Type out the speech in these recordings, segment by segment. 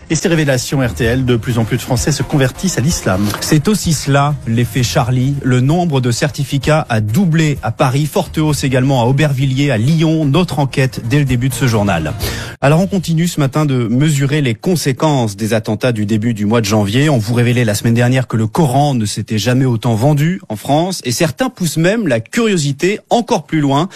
Et ces révélations RTL, de plus en plus de Français se convertissent à l'islam. C'est aussi cela, l'effet Charlie. Le nombre de certificats a doublé à Paris, forte hausse également à Aubervilliers, à Lyon. Notre enquête dès le début de ce journal. Alors on continue ce matin de mesurer les conséquences des attentats du début du mois de janvier. On vous révélait la semaine dernière que le Coran ne s'était jamais autant vendu en France. Et certains poussent même la curiosité encore plus loin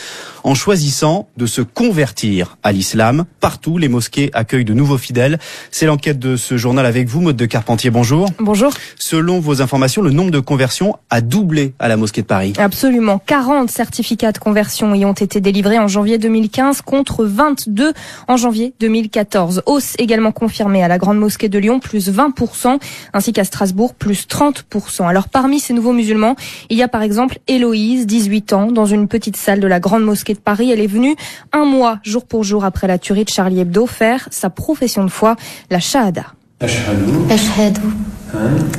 en choisissant de se convertir à l'islam. Partout, les mosquées accueillent de nouveaux fidèles. C'est l'enquête de ce journal avec vous, Maude de Carpentier. Bonjour. Bonjour. Selon vos informations, le nombre de conversions a doublé à la mosquée de Paris. Absolument. 40 certificats de conversion y ont été délivrés en janvier 2015 contre 22 en janvier 2014. Hausse également confirmée à la Grande Mosquée de Lyon, plus 20%, ainsi qu'à Strasbourg, plus 30%. Alors parmi ces nouveaux musulmans, il y a par exemple Héloïse, 18 ans, dans une petite salle de la Grande Mosquée de Paris. Elle est venue un mois, jour pour jour, après la tuerie de Charlie Hebdo, faire sa profession de foi, la Shahada. Ashhadu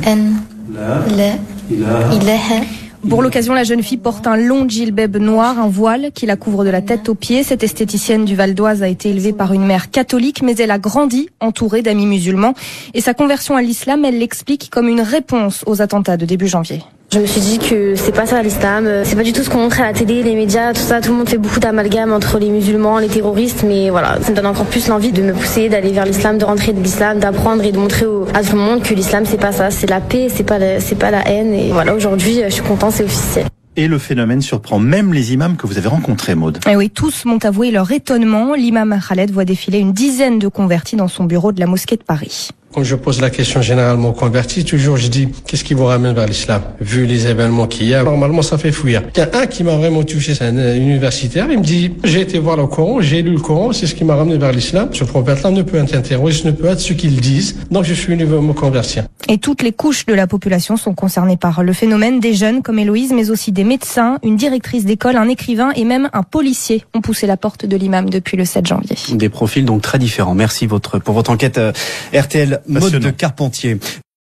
an la ilaha. Pour l'occasion, la jeune fille porte un long djilbab noir, un voile qui la couvre de la tête aux pieds. Cette esthéticienne du Val d'Oise a été élevée par une mère catholique, mais elle a grandi entourée d'amis musulmans. Et sa conversion à l'islam, elle l'explique comme une réponse aux attentats de début janvier. Je me suis dit que c'est pas ça l'islam, c'est pas du tout ce qu'on montre à la télé, les médias, tout ça, tout le monde fait beaucoup d'amalgame entre les musulmans, les terroristes, mais voilà, ça me donne encore plus l'envie de me pousser, d'aller vers l'islam, de rentrer de l'islam, d'apprendre et de montrer à tout le monde que l'islam c'est pas ça, c'est la paix, c'est pas la haine, et voilà, aujourd'hui je suis contente, c'est officiel. Et le phénomène surprend même les imams que vous avez rencontrés, Maude. Et oui, tous m'ont avoué leur étonnement. L'imam Khaled voit défiler une dizaine de convertis dans son bureau de la mosquée de Paris. Quand je pose la question généralement aux convertis, toujours je dis qu'est-ce qui vous ramène vers l'islam? Vu les événements qu'il y a, normalement ça fait fouillir. Il y a un qui m'a vraiment touché, c'est un universitaire, il me dit j'ai été voir le Coran, j'ai lu le Coran, c'est ce qui m'a ramené vers l'islam. Ce prophète-là ne peut être un terroriste, ne peut être ce qu'ils disent, donc je suis venu me convertir. Et toutes les couches de la population sont concernées par le phénomène. Des jeunes comme Héloïse, mais aussi des médecins, une directrice d'école, un écrivain et même un policier ont poussé la porte de l'imam depuis le 7 janvier. Des profils donc très différents. Merci pour votre enquête RTL, Maude de Carpentier.